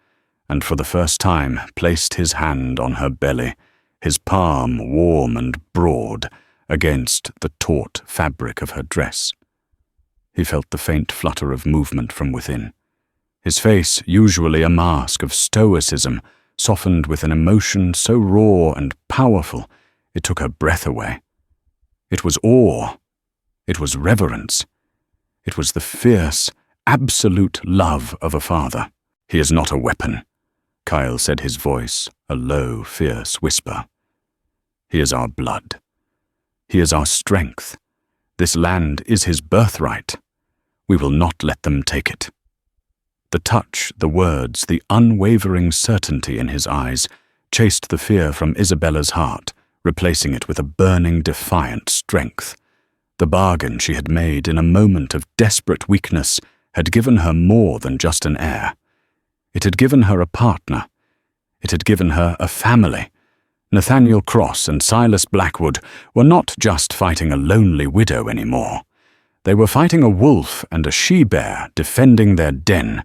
and for the first time placed his hand on her belly, his palm warm and broad against the taut fabric of her dress. He felt the faint flutter of movement from within. His face, usually a mask of stoicism, softened with an emotion so raw and powerful it took her breath away. It was awe. It was reverence. It was the fierce, absolute love of a father. "He is not a weapon," Kyle said, his voice a low, fierce whisper. "He is our blood. He is our strength. This land is his birthright. We will not let them take it." The touch, the words, the unwavering certainty in his eyes chased the fear from Isabella's heart, replacing it with a burning, defiant strength. The bargain she had made in a moment of desperate weakness had given her more than just an heir. It had given her a partner. It had given her a family. Nathaniel Cross and Silas Blackwood were not just fighting a lonely widow anymore. They were fighting a wolf and a she-bear defending their den,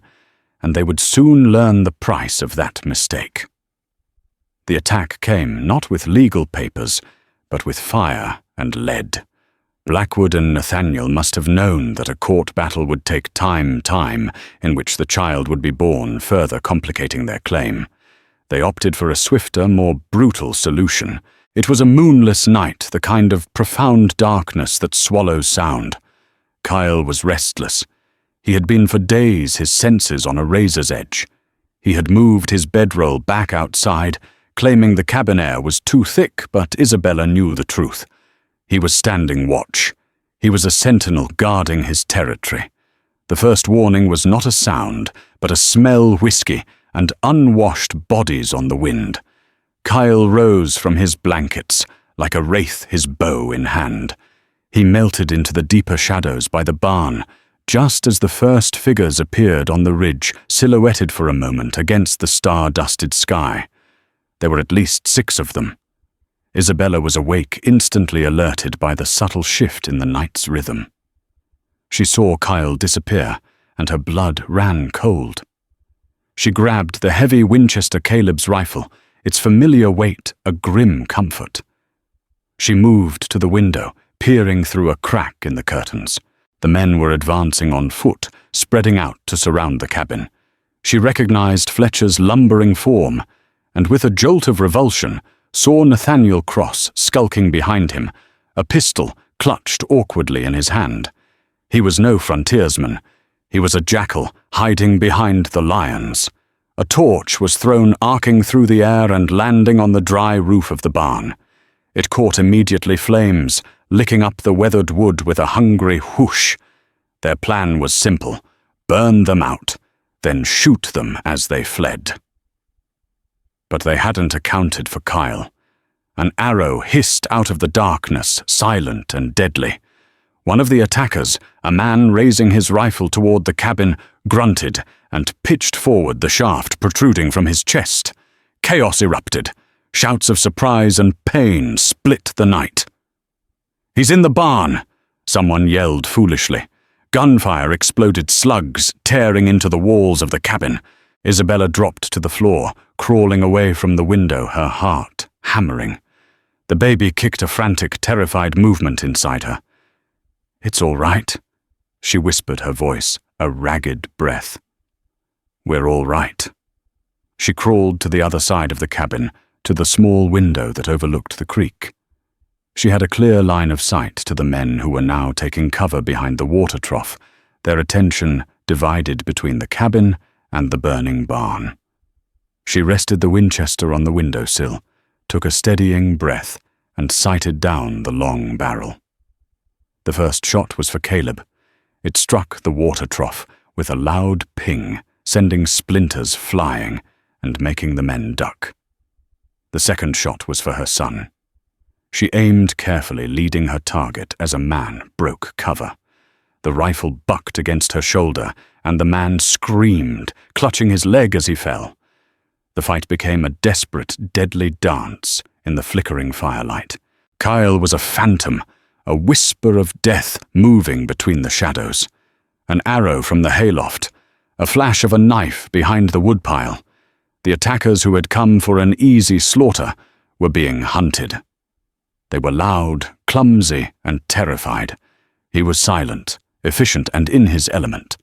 and they would soon learn the price of that mistake. The attack came not with legal papers, but with fire and lead. Blackwood and Nathaniel must have known that a court battle would take time in which the child would be born, further complicating their claim. They opted for a swifter, more brutal solution. It was a moonless night, the kind of profound darkness that swallows sound. Kyle was restless. He had been for days, his senses on a razor's edge. He had moved his bedroll back outside, claiming the cabin air was too thick, but Isabella knew the truth. He was standing watch. He was a sentinel guarding his territory. The first warning was not a sound, but a smell whiskey and unwashed bodies on the wind. Kyle rose from his blankets, like a wraith, his bow in hand. He melted into the deeper shadows by the barn, just as the first figures appeared on the ridge, silhouetted for a moment against the star-dusted sky. There were at least 6 of them. Isabella was awake, instantly alerted by the subtle shift in the night's rhythm. She saw Kyle disappear, and her blood ran cold. She grabbed the heavy Winchester Caleb's rifle, its familiar weight a grim comfort. She moved to the window, peering through a crack in the curtains. The men were advancing on foot, spreading out to surround the cabin. She recognized Fletcher's lumbering form, and with a jolt of revulsion, saw Nathaniel Cross skulking behind him, a pistol clutched awkwardly in his hand. He was no frontiersman. He was a jackal hiding behind the lions. A torch was thrown arcing through the air and landing on the dry roof of the barn. It caught immediately flames, licking up the weathered wood with a hungry whoosh. Their plan was simple: burn them out, then shoot them as they fled. But they hadn't accounted for Kyle. An arrow hissed out of the darkness, silent and deadly. One of the attackers, a man raising his rifle toward the cabin, grunted and pitched forward, the shaft protruding from his chest. Chaos erupted. Shouts of surprise and pain split the night. "He's in the barn!" someone yelled foolishly. Gunfire exploded, slugs tearing into the walls of the cabin. Isabella dropped to the floor, crawling away from the window, her heart hammering. The baby kicked a frantic, terrified movement inside her. "It's all right," she whispered, her voice a ragged breath. "We're all right." She crawled to the other side of the cabin, to the small window that overlooked the creek. She had a clear line of sight to the men who were now taking cover behind the water trough, their attention divided between the cabin and the burning barn. She rested the Winchester on the windowsill, took a steadying breath, and sighted down the long barrel. The first shot was for Caleb. It struck the water trough with a loud ping, sending splinters flying and making the men duck. The second shot was for her son. She aimed carefully, leading her target as a man broke cover. The rifle bucked against her shoulder, and the man screamed, clutching his leg as he fell. The fight became a desperate, deadly dance in the flickering firelight. Kyle was a phantom, a whisper of death moving between the shadows. An arrow from the hayloft, a flash of a knife behind the woodpile. The attackers who had come for an easy slaughter were being hunted. They were loud, clumsy, and terrified. He was silent, efficient, and in his element.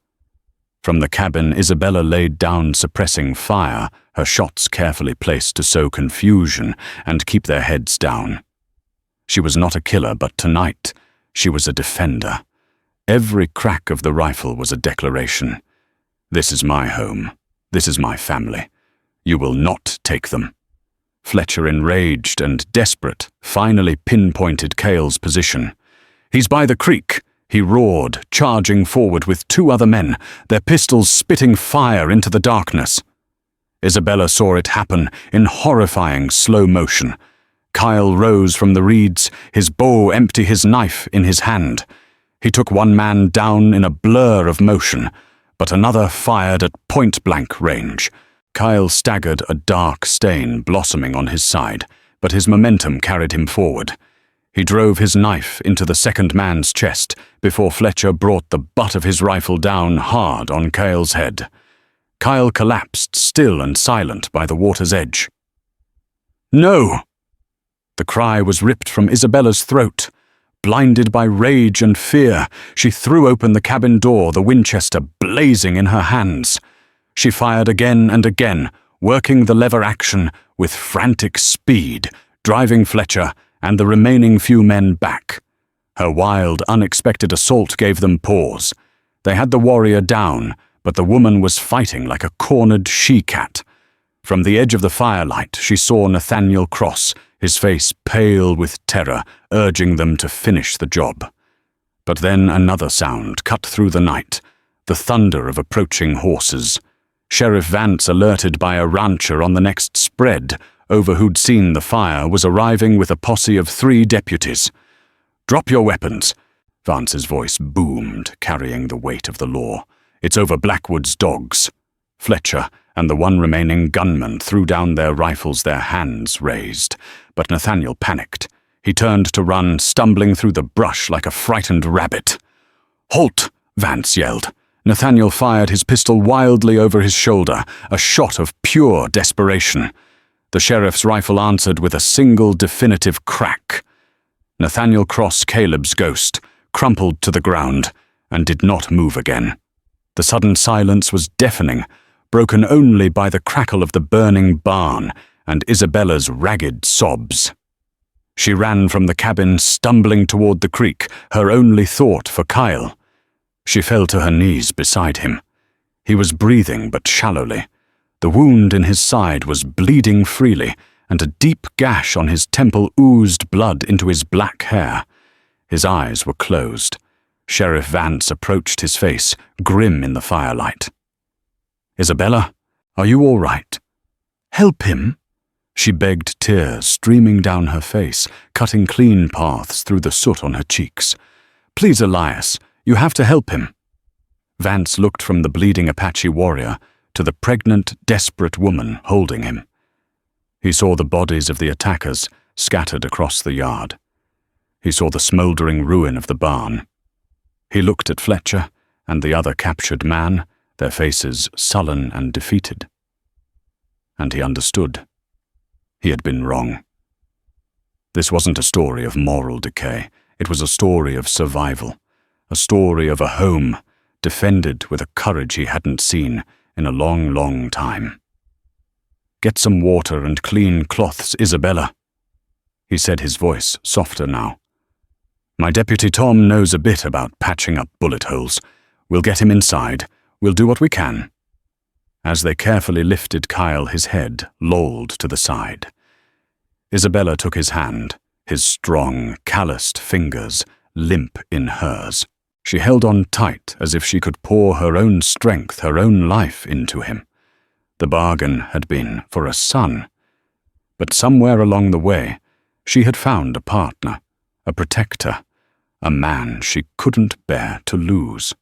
From the cabin, Isabella laid down, suppressing fire, her shots carefully placed to sow confusion and keep their heads down. She was not a killer, but tonight she was a defender. Every crack of the rifle was a declaration. This is my home. This is my family. You will not take them. Fletcher, enraged and desperate, finally pinpointed Cale's position. He's by the creek, he roared, charging forward with 2 other men, their pistols spitting fire into the darkness. Isabella saw it happen in horrifying slow motion. Kyle rose from the reeds, his bow empty, his knife in his hand. He took one man down in a blur of motion, but another fired at point-blank range. Kyle staggered, a dark stain blossoming on his side, but his momentum carried him forward. He drove his knife into the second man's chest before Fletcher brought the butt of his rifle down hard on Kyle's head. Kyle collapsed, still and silent, by the water's edge. "No!" The cry was ripped from Isabella's throat. Blinded by rage and fear, she threw open the cabin door, the Winchester blazing in her hands. She fired again and again, working the lever action with frantic speed, driving Fletcher and the remaining few men back. Her wild, unexpected assault gave them pause. They had the warrior down, but the woman was fighting like a cornered she-cat. From the edge of the firelight, she saw Nathaniel Cross, his face pale with terror, urging them to finish the job. But then another sound cut through the night, the thunder of approaching horses. Sheriff Vance, alerted by a rancher on the next spread, over who'd seen the fire, was arriving with a posse of 3 deputies. "Drop your weapons," Vance's voice boomed, carrying the weight of the law. "It's over Blackwood's dogs." Fletcher and the one remaining gunman threw down their rifles, their hands raised. But Nathaniel panicked. He turned to run, stumbling through the brush like a frightened rabbit. "Halt!" Vance yelled. Nathaniel fired his pistol wildly over his shoulder, a shot of pure desperation. The sheriff's rifle answered with a single definitive crack. Nathaniel Cross, Caleb's ghost, crumpled to the ground and did not move again. The sudden silence was deafening, broken only by the crackle of the burning barn and Isabella's ragged sobs. She ran from the cabin, stumbling toward the creek, her only thought for Kyle. She fell to her knees beside him. He was breathing but shallowly. The wound in his side was bleeding freely, and a deep gash on his temple oozed blood into his black hair. His eyes were closed. Sheriff Vance approached his face, grim in the firelight. "Isabella, are you all right?" "Help him," she begged, tears streaming down her face, cutting clean paths through the soot on her cheeks. "Please, Elias, you have to help him." Vance looked from the bleeding Apache warrior to the pregnant, desperate woman holding him. He saw the bodies of the attackers scattered across the yard. He saw the smouldering ruin of the barn. He looked at Fletcher and the other captured man, their faces sullen and defeated. And he understood. He had been wrong. This wasn't a story of moral decay. It was a story of survival, a story of a home defended with a courage he hadn't seen in a long, long time. "Get some water and clean cloths, Isabella," he said, his voice softer now. "My deputy Tom knows a bit about patching up bullet holes. We'll get him inside. We'll do what we can." As they carefully lifted Kyle, his head lolled to the side. Isabella took his hand, his strong, calloused fingers limp in hers. She held on tight as if she could pour her own strength, her own life into him. The bargain had been for a son. But somewhere along the way, She had found a partner, a protector, a man she couldn't bear to lose.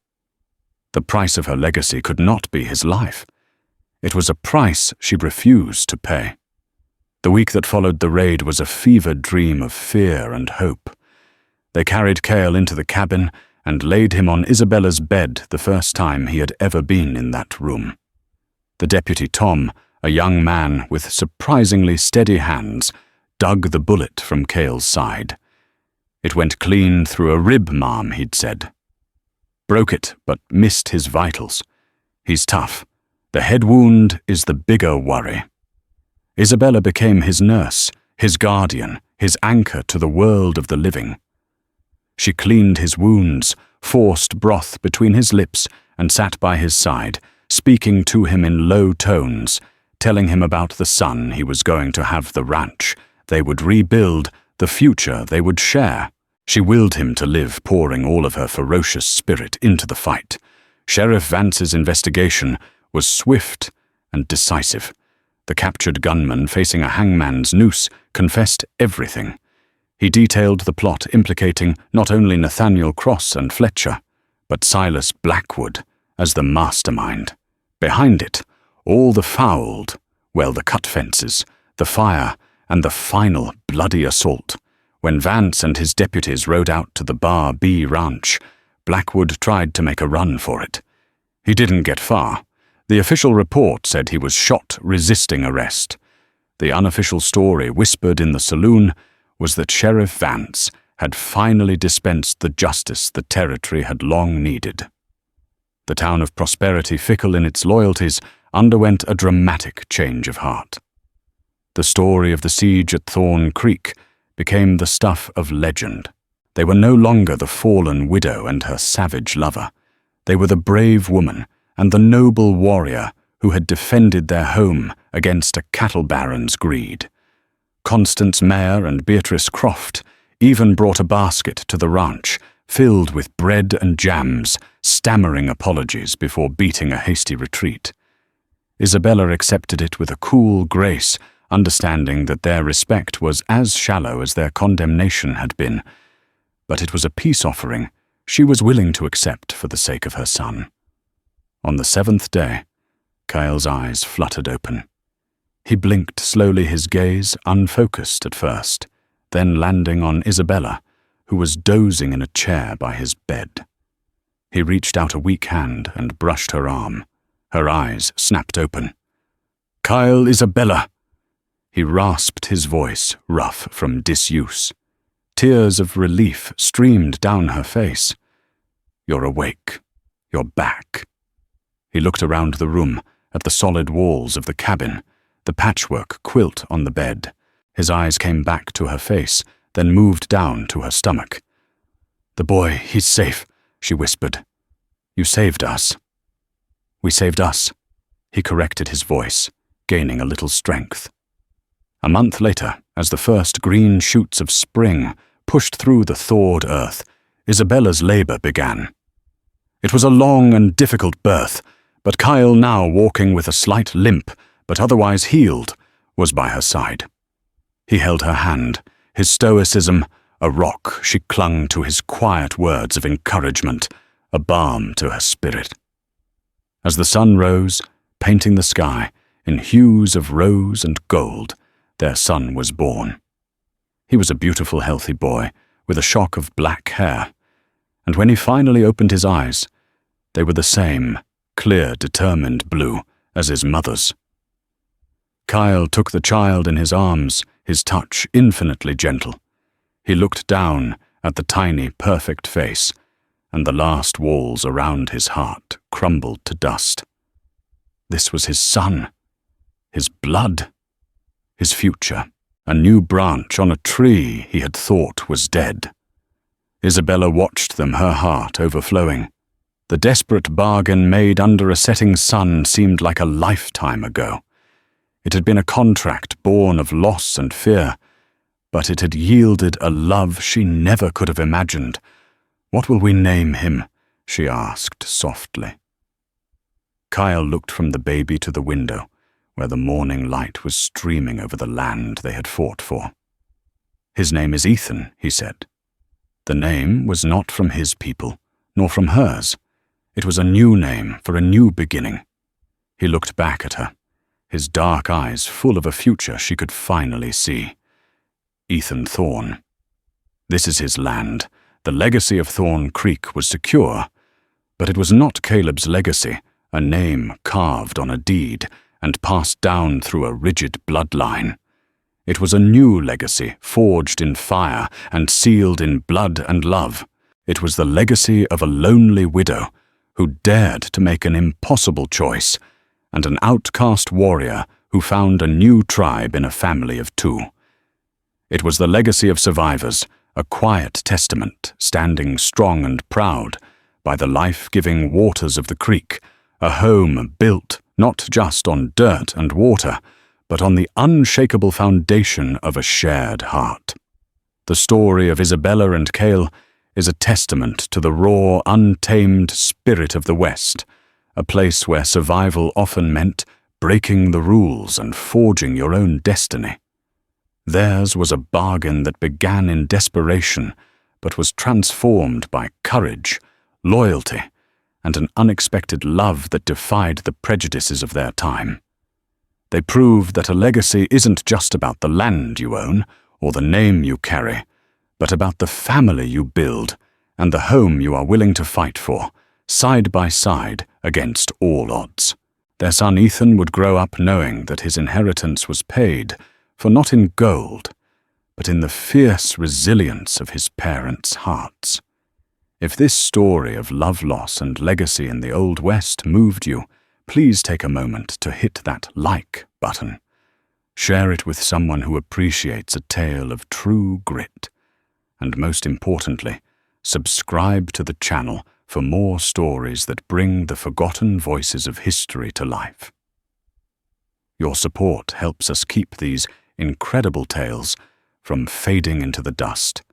The price of her legacy could not be his life. It was a price she refused to pay. The week that followed the raid was a fevered dream of fear and hope. They carried Cale into the cabin and laid him on Isabella's bed the first time he had ever been in that room. The deputy Tom, a young man with surprisingly steady hands, dug the bullet from Cale's side. It went clean through a rib, ma'am, he'd said. Broke it, but missed his vitals. He's tough. The head wound is the bigger worry. Isabella became his nurse, his guardian, his anchor to the world of the living. She cleaned his wounds, forced broth between his lips, and sat by his side, speaking to him in low tones, telling him about the son he was going to have, the ranch they would rebuild, the future they would share. She willed him to live, pouring all of her ferocious spirit into the fight. Sheriff Vance's investigation was swift and decisive. The captured gunman, facing a hangman's noose, confessed everything. He detailed the plot implicating not only Nathaniel Cross and Fletcher, but Silas Blackwood as the mastermind. Behind it, all the fouled, the cut fences, the fire, and the final bloody assault. When Vance and his deputies rode out to the Bar B ranch, Blackwood tried to make a run for it. He didn't get far. The official report said he was shot resisting arrest. The unofficial story whispered in the saloon was that Sheriff Vance had finally dispensed the justice the territory had long needed. The town of Prosperity, fickle in its loyalties, underwent a dramatic change of heart. The story of the siege at Thorn Creek became the stuff of legend. They were no longer the fallen widow and her savage lover. They were the brave woman and the noble warrior who had defended their home against a cattle baron's greed. Constance Mayer and Beatrice Croft even brought a basket to the ranch, filled with bread and jams, stammering apologies before beating a hasty retreat. Isabella accepted it with a cool grace, understanding that their respect was as shallow as their condemnation had been. But it was a peace offering she was willing to accept for the sake of her son. On the seventh day, Kyle's eyes fluttered open. He blinked slowly, his gaze unfocused at first, then landing on Isabella, who was dozing in a chair by his bed. He reached out a weak hand and brushed her arm. Her eyes snapped open. "Kyle, Isabella!" He rasped, his voice rough from disuse. Tears of relief streamed down her face. "You're awake. You're back." He looked around the room, at the solid walls of the cabin, the patchwork quilt on the bed. His eyes came back to her face, then moved down to her stomach. "The boy, he's safe," she whispered. "You saved us." "We saved us," he corrected, his voice, gaining a little strength. A month later, as the first green shoots of spring pushed through the thawed earth, Isabella's labor began. It was a long and difficult birth, but Kyle, now walking with a slight limp, but otherwise healed, was by her side. He held her hand, his stoicism a rock. She clung to his quiet words of encouragement, a balm to her spirit. As the sun rose, painting the sky in hues of rose and gold, their son was born. He was a beautiful, healthy boy with a shock of black hair, and when he finally opened his eyes, they were the same, clear, determined blue as his mother's. Kyle took the child in his arms, his touch infinitely gentle. He looked down at the tiny, perfect face, and the last walls around his heart crumbled to dust. This was his son, his blood, his future, a new branch on a tree he had thought was dead. Isabella watched them, her heart overflowing. The desperate bargain made under a setting sun seemed like a lifetime ago. It had been a contract born of loss and fear, but it had yielded a love she never could have imagined. "What will we name him?" she asked softly. Kyle looked from the baby to the window, where the morning light was streaming over the land they had fought for. "His name is Ethan," he said. The name was not from his people, nor from hers. It was a new name for a new beginning. He looked back at her, his dark eyes full of a future she could finally see. Ethan Thorne. This is his land. The legacy of Thorn Creek was secure, but it was not Caleb's legacy, a name carved on a deed and passed down through a rigid bloodline. It was a new legacy, forged in fire and sealed in blood and love. It was the legacy of a lonely widow who dared to make an impossible choice, and an outcast warrior who found a new tribe in a family of two. It was the legacy of survivors, a quiet testament standing strong and proud by the life-giving waters of the creek, a home built not just on dirt and water, but on the unshakable foundation of a shared heart. The story of Isabella and Cale is a testament to the raw, untamed spirit of the West, a place where survival often meant breaking the rules and forging your own destiny. Theirs was a bargain that began in desperation, but was transformed by courage, loyalty, and an unexpected love that defied the prejudices of their time. They proved that a legacy isn't just about the land you own or the name you carry, but about the family you build and the home you are willing to fight for, side by side against all odds. Their son Ethan would grow up knowing that his inheritance was paid for not in gold, but in the fierce resilience of his parents' hearts. If this story of love loss and legacy in the Old West moved you, please take a moment to hit that like button. Share it with someone who appreciates a tale of true grit. And most importantly, subscribe to the channel for more stories that bring the forgotten voices of history to life. Your support helps us keep these incredible tales from fading into the dust.